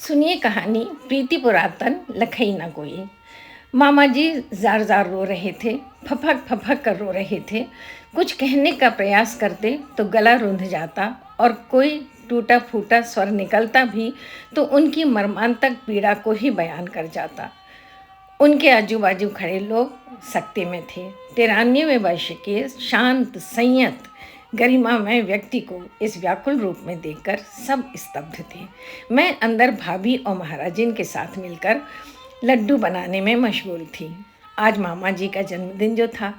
सुनिए कहानी प्रीति पुरातन लखई न कोई। मामा जी जार जार रो रहे थे, फपक फपक कर रो रहे थे। कुछ कहने का प्रयास करते तो गला रुंध जाता और कोई टूटा फूटा स्वर निकलता भी तो उनकी मर्मांतक पीड़ा को ही बयान कर जाता। उनके आजू बाजू खड़े लोग सकते में थे। 93वें वर्ष के शांत संयत गरिमामय व्यक्ति को इस व्याकुल रूप में देखकर सब स्तब्ध थे। मैं अंदर भाभी और महाराजिन के साथ मिलकर लड्डू बनाने में मशगूल थी। आज मामा जी का जन्मदिन जो था,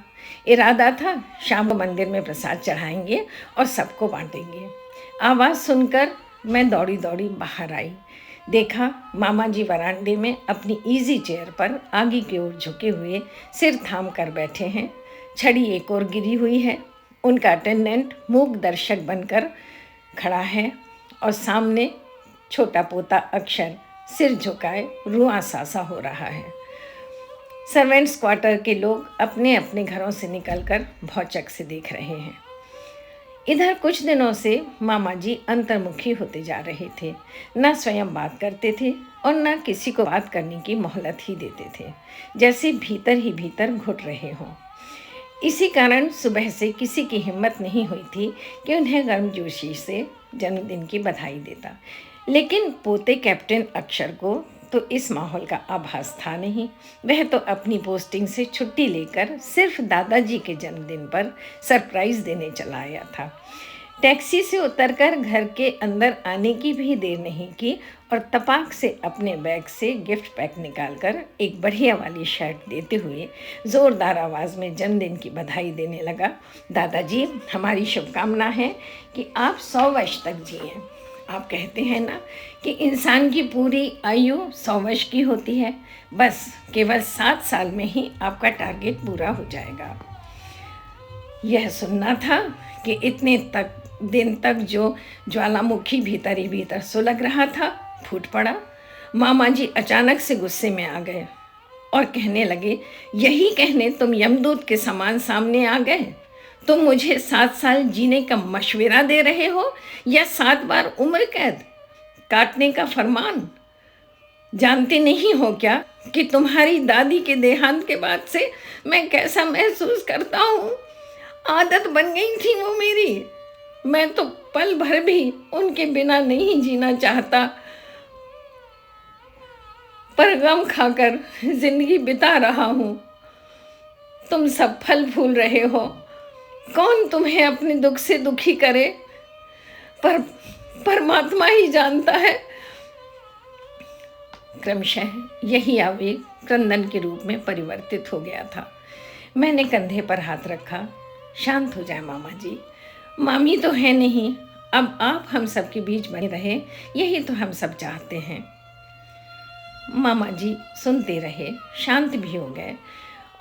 इरादा था शाम को मंदिर में प्रसाद चढ़ाएंगे और सबको बांटेंगे। आवाज़ सुनकर मैं दौड़ी दौड़ी बाहर आई। देखा मामा जी वरांडे में अपनी इजी चेयर पर आगे की ओर झुके हुए सिर थाम कर बैठे हैं। छड़ी एक और गिरी हुई है। उनका अटेंडेंट मूक दर्शक बनकर खड़ा है और सामने छोटा पोता अक्षर सिर झुकाए रुआं सासा हो रहा है। सर्वेंट्स क्वार्टर के लोग अपने अपने घरों से निकलकर भौचक से देख रहे हैं। इधर कुछ दिनों से मामा जी अंतर्मुखी होते जा रहे थे। न स्वयं बात करते थे और न किसी को बात करने की मोहलत ही देते थे, जैसे भीतर ही भीतर घुट रहे हों। इसी कारण सुबह से किसी की हिम्मत नहीं हुई थी कि उन्हें गर्मजोशी से जन्मदिन की बधाई देता। लेकिन पोते कैप्टन अक्षर को तो इस माहौल का आभास था नहीं। वह तो अपनी पोस्टिंग से छुट्टी लेकर सिर्फ दादाजी के जन्मदिन पर सरप्राइज़ देने चला आया था। टैक्सी से उतरकर घर के अंदर आने की भी देर नहीं की और तपाक से अपने बैग से गिफ्ट पैक निकालकर एक बढ़िया वाली शर्ट देते हुए ज़ोरदार आवाज़ में जन्मदिन की बधाई देने लगा। दादाजी, हमारी शुभकामना है कि आप 100 वर्ष तक जिएं। आप कहते हैं ना कि इंसान की पूरी आयु 100 वर्ष की होती है। बस केवल 7 साल में ही आपका टारगेट पूरा हो जाएगा। यह सुनना था कि इतने दिन तक जो ज्वालामुखी भीतर ही भीतर सुलग रहा था फूट पड़ा। मामा जी अचानक से गुस्से में आ गए और कहने लगे, यही कहने तुम यमदूत के समान सामने आ गए? तुम मुझे 7 साल जीने का मशवरा दे रहे हो या 7 बार उम्र कैद काटने का फरमान? जानते नहीं हो क्या कि तुम्हारी दादी के देहांत के बाद से मैं कैसा महसूस करता हूँ? आदत बन गई थी वो मेरी। मैं तो पल भर भी उनके बिना नहीं जीना चाहता, पर गम खाकर जिंदगी बिता रहा हूँ। तुम सब फल फूल रहे हो। कौन तुम्हें अपने दुख से दुखी करे? पर परमात्मा ही जानता है। क्रमशः यही आवेग क्रंदन के रूप में परिवर्तित हो गया था। मैंने कंधे पर हाथ रखा। शांत हो जाए मामा जी, मामी तो है नहीं, अब आप हम सब के बीच बने रहे, यही तो हम सब चाहते हैं। मामा जी सुनते रहे, शांत भी हो गए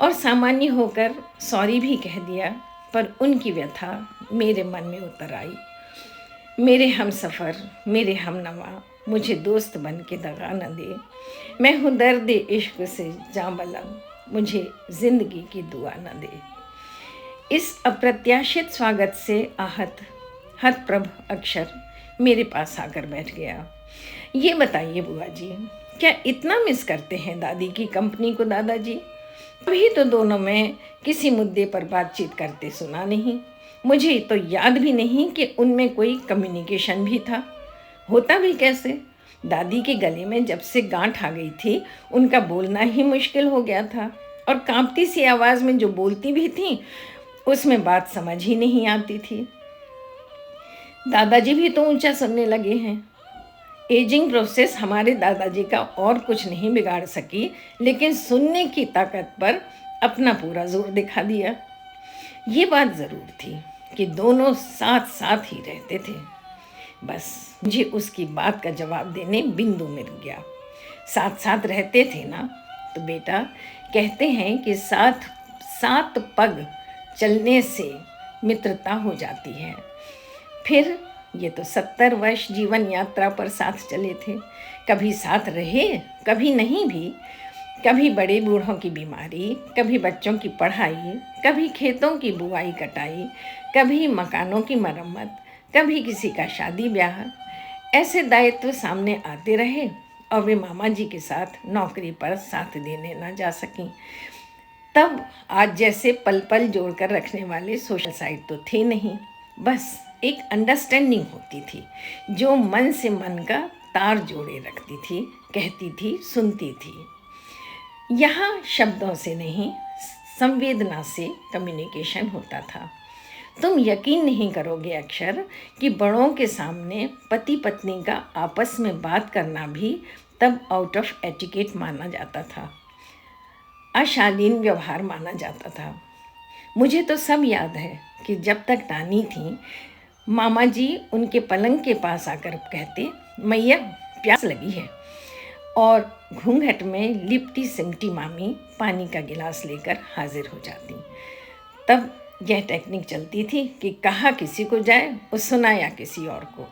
और सामान्य होकर सॉरी भी कह दिया। पर उनकी व्यथा मेरे मन में उतर आई। मेरे हम सफ़र, मेरे हम नवा मुझे दोस्त बन के दगा न दे। मैं हूँ दर्द इश्क से जां बलग, मुझे ज़िंदगी की दुआ न दे। इस अप्रत्याशित स्वागत से आहत हतप्रभ अक्षर मेरे पास आकर बैठ गया। ये बताइए बुआ जी, क्या इतना मिस करते हैं दादी की कंपनी को दादाजी? अभी तो दोनों में किसी मुद्दे पर बातचीत करते सुना नहीं। मुझे तो याद भी नहीं कि उनमें कोई कम्युनिकेशन भी था। होता भी कैसे? दादी के गले में जब से गांठ आ गई थी, उनका बोलना ही मुश्किल हो गया था और कांपती सी आवाज़ में जो बोलती भी थी उसमें बात समझ ही नहीं आती थी। दादाजी भी तो ऊंचा सुनने लगे हैं। एजिंग प्रोसेस हमारे दादाजी का और कुछ नहीं बिगाड़ सकी, लेकिन सुनने की ताकत पर अपना पूरा जोर दिखा दिया। ये बात ज़रूर थी कि दोनों साथ साथ ही रहते थे। बस मुझे उसकी बात का जवाब देने बिंदु मिल गया। साथ साथ रहते थे ना, तो बेटा कहते हैं कि सात पग चलने से मित्रता हो जाती है। फिर ये तो 70 वर्ष जीवन यात्रा पर साथ चले थे। कभी साथ रहे, कभी नहीं भी। कभी बड़े बूढ़ों की बीमारी, कभी बच्चों की पढ़ाई, कभी खेतों की बुआई कटाई, कभी मकानों की मरम्मत, कभी किसी का शादी ब्याह। ऐसे दायित्व सामने आते रहे और वे मामा जी के साथ नौकरी पर साथ देने न जा सकीं। तब आज जैसे पल पल जोड़कर रखने वाले सोशल साइट तो थे नहीं, बस एक अंडरस्टैंडिंग होती थी जो मन से मन का तार जोड़े रखती थी, कहती थी, सुनती थी। यहाँ शब्दों से नहीं, संवेदना से कम्युनिकेशन होता था। तुम यकीन नहीं करोगे अक्षर कि बड़ों के सामने पति पत्नी का आपस में बात करना भी तब आउट ऑफ एटिकेट माना जाता था, अशालीन व्यवहार माना जाता था। मुझे तो सब याद है कि जब तक नानी थी, मामा जी उनके पलंग के पास आकर कहते, मैया प्यास लगी है, और घूंघट में लिपटी सिमटी मामी पानी का गिलास लेकर हाजिर हो जाती। तब यह टेक्निक चलती थी कि कहा किसी को जाए और सुनाया किसी और को।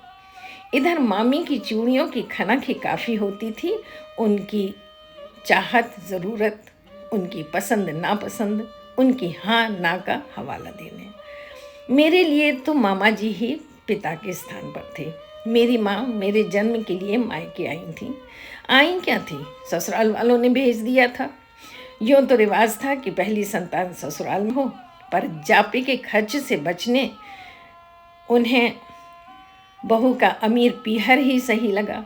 इधर मामी की चूड़ियों की खनक ही काफ़ी होती थी, उनकी चाहत ज़रूरत, उनकी पसंद नापसंद, उनकी हाँ ना का हवाला देने। मेरे लिए तो मामा जी ही पिता के स्थान पर थे। मेरी माँ मेरे जन्म के लिए मायके आई थी। आई क्या थी, ससुराल वालों ने भेज दिया था। यूँ तो रिवाज था कि पहली संतान ससुराल में हो, पर जापे के खर्च से बचने उन्हें बहू का अमीर पीहर ही सही लगा।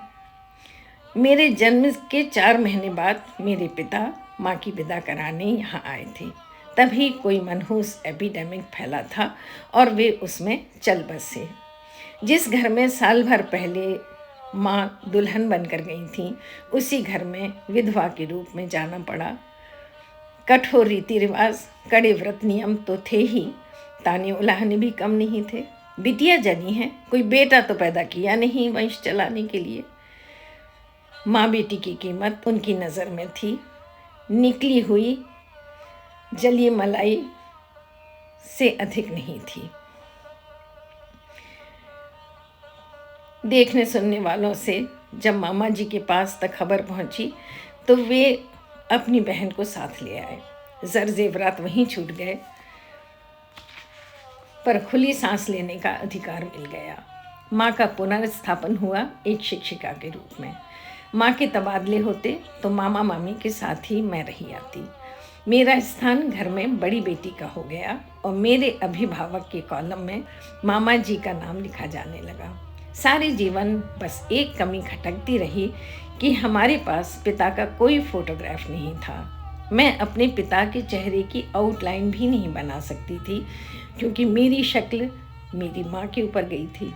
मेरे जन्म के 4 महीने बाद मेरे पिता माँ की विदा कराने यहाँ आए थे। तभी कोई मनहूस एपिडेमिक फैला था और वे उसमें चल बसे। जिस घर में साल भर पहले माँ दुल्हन बनकर गई थी, उसी घर में विधवा के रूप में जाना पड़ा। कठोर रीति रिवाज, कड़े व्रत नियम तो थे ही, ताने उलाहने भी कम नहीं थे। बिटिया जनी है, कोई बेटा तो पैदा किया नहीं वंश चलाने के लिए। माँ बेटी की कीमत उनकी नज़र में थी निकली हुई जली मलाई से अधिक नहीं थी। देखने सुनने वालों से जब मामा जी के पास तक खबर पहुंची तो वे अपनी बहन को साथ ले आए। ज़र ज़ेवरात वहीं छूट गए, पर खुली सांस लेने का अधिकार मिल गया। माँ का पुनर्स्थापन हुआ एक शिक्षिका के रूप में। माँ के तबादले होते तो मामा मामी के साथ ही मैं रही आती। मेरा स्थान घर में बड़ी बेटी का हो गया और मेरे अभिभावक के कॉलम में मामा जी का नाम लिखा जाने लगा। सारे जीवन बस एक कमी खटकती रही कि हमारे पास पिता का कोई फोटोग्राफ नहीं था। मैं अपने पिता के चेहरे की आउटलाइन भी नहीं बना सकती थी, क्योंकि मेरी शक्ल मेरी माँ के ऊपर गई थी।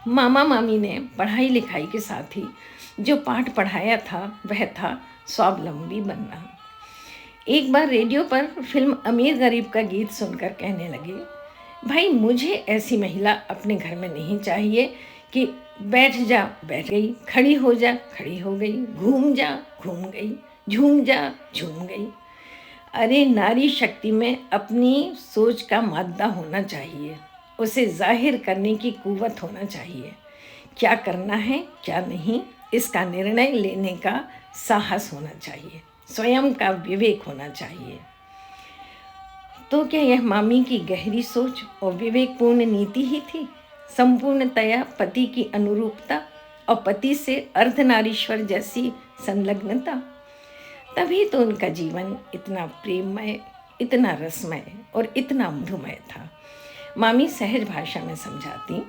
मामा मामी ने पढ़ाई लिखाई के साथ ही जो पाठ पढ़ाया था वह था स्वावलंबी बनना। एक बार रेडियो पर फिल्म अमीर गरीब का गीत सुनकर कहने लगे, भाई मुझे ऐसी महिला अपने घर में नहीं चाहिए कि बैठ जा बैठ गई, खड़ी हो जा खड़ी हो गई, घूम जा घूम गई, झूम जा झूम गई। अरे नारी शक्ति में अपनी सोच का मादा होना चाहिए, उसे जाहिर करने की कुव्वत होना चाहिए। क्या करना है क्या नहीं इसका निर्णय लेने का साहस होना चाहिए, स्वयं का विवेक होना चाहिए। तो क्या यह मामी की गहरी सोच और विवेकपूर्ण नीति ही थी? संपूर्णतया पति की अनुरूपता और पति से अर्धनारीश्वर जैसी संलग्नता। तभी तो उनका जीवन इतना प्रेममय, इतना रसमय और इतना मधुमय था। मामी सहज भाषा में समझाती,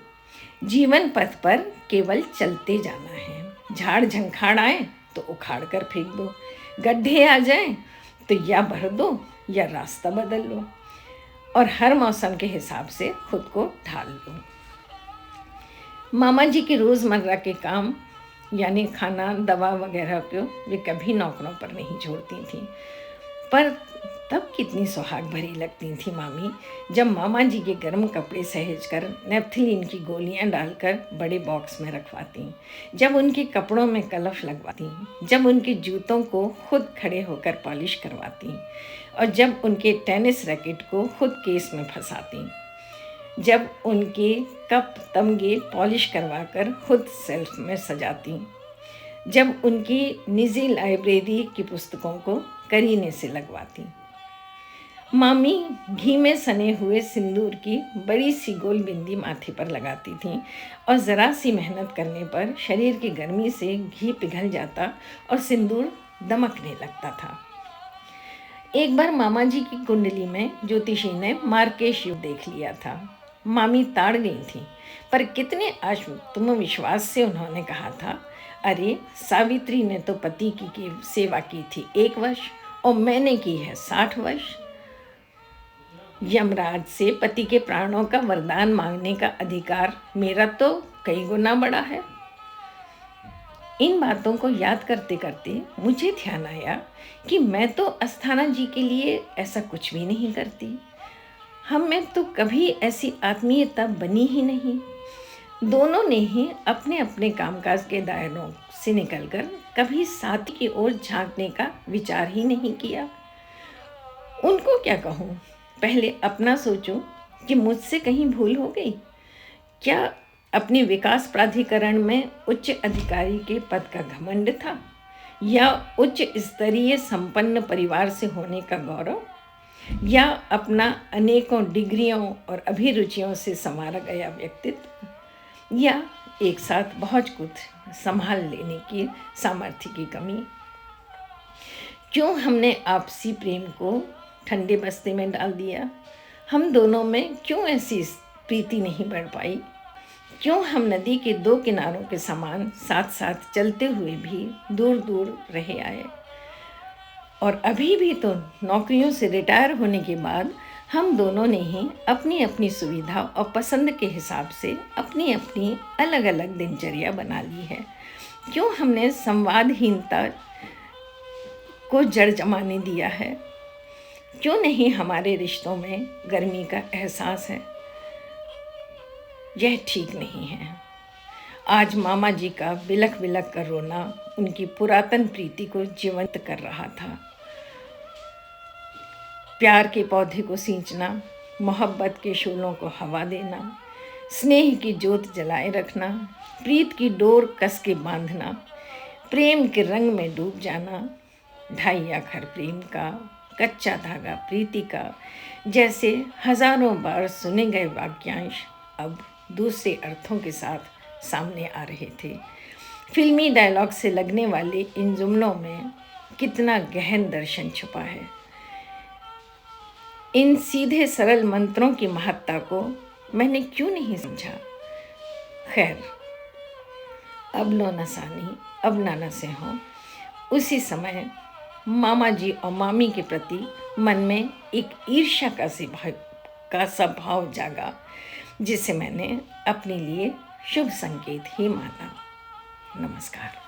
जीवन पथ पर केवल चलते जाना है। झाड़ झंखाड़ आए तो उखाड़ कर फेंक दो, गड्ढे आ जाएं तो या भर दो या रास्ता बदल लो, और हर मौसम के हिसाब से खुद को ढाल लो। मामा जी के रोज़मर्रा के काम यानी खाना दवा वगैरह को वे कभी नौकरों पर नहीं छोड़ती थीं। पर तब कितनी सुहाग भरी लगती थी मामी, जब मामा जी के गर्म कपड़े सहेज कर नेफ्थलीन की गोलियां डालकर बड़े बॉक्स में रखवाती, जब उनके कपड़ों में कलफ लगवाती, जब उनके जूतों को खुद खड़े होकर पॉलिश करवाती, और जब उनके टेनिस रैकेट को खुद केस में फंसाती, जब उनके कप तमगे पॉलिश करवाकर खुद सेल्फ में सजाती, जब उनकी निजी लाइब्रेरी की पुस्तकों को करीने से लगवाती। मामी घी में सने हुए सिंदूर की बड़ी सी गोल बिंदी माथे पर लगाती थीं और ज़रा सी मेहनत करने पर शरीर की गर्मी से घी पिघल जाता और सिंदूर दमकने लगता था। एक बार मामा जी की कुंडली में ज्योतिषी ने मार्केश योग देख लिया था। मामी ताड़ गई थी, पर कितने आत्मविश्वास से उन्होंने कहा था, अरे सावित्री ने तो पति की सेवा की थी 1 वर्ष और मैंने की है 60 वर्ष। यमराज से पति के प्राणों का वरदान मांगने का अधिकार मेरा तो कई गुना बड़ा है। इन बातों को याद करते करते मुझे ध्यान आया कि मैं तो अस्थाना जी के लिए ऐसा कुछ भी नहीं करती। हम में तो कभी ऐसी आत्मीयता बनी ही नहीं। दोनों ने ही अपने अपने कामकाज के दायरों से निकलकर कभी साथी की ओर झांकने का विचार ही नहीं किया। उनको क्या कहूँ, पहले अपना सोचूं कि मुझसे कहीं भूल हो गई क्या? अपने विकास प्राधिकरण में उच्च अधिकारी के पद का घमंड था, या उच्च स्तरीय संपन्न परिवार से होने का गौरव, या अपना अनेकों डिग्रियों और अभिरुचियों से संवारा गया व्यक्तित्व, या एक साथ बहुत कुछ संभाल लेने की सामर्थ्य की कमी। क्यों हमने आपसी प्रेम को ठंडे बस्ते में डाल दिया? हम दोनों में क्यों ऐसी प्रीति नहीं बढ़ पाई? क्यों हम नदी के 2 किनारों के समान साथ साथ चलते हुए भी दूर दूर रहे आए? और अभी भी तो नौकरियों से रिटायर होने के बाद हम दोनों ने ही अपनी अपनी सुविधा और पसंद के हिसाब से अपनी अपनी अलग अलग दिनचर्या बना ली है। क्यों हमने संवादहीनता को जड़ जमाने दिया है? क्यों नहीं हमारे रिश्तों में गर्मी का एहसास है? यह ठीक नहीं है। आज मामा जी का बिलख बिलख कर रोना उनकी पुरातन प्रीति को जीवंत कर रहा था। प्यार के पौधे को सींचना, मोहब्बत के शोलों को हवा देना, स्नेह की ज्योत जलाए रखना, प्रीत की डोर कस के बांधना, प्रेम के रंग में डूब जाना, ढाई आखर प्रेम का, कच्चा धागा प्रीति का, जैसे हजारों बार सुने गए वाक्यांश अब दूसरे अर्थों के साथ सामने आ रहे थे। फिल्मी डायलॉग से लगने वाले इन जुमलों में कितना गहन दर्शन छुपा है। इन सीधे सरल मंत्रों की महत्ता को मैंने क्यों नहीं समझा? खैर, अब लो न सानी अब ना न से हो। उसी समय मामा जी और मामी के प्रति मन में एक ईर्ष्या का सा भाव जागा, जिसे मैंने अपने लिए शुभ संकेत ही माना। नमस्कार।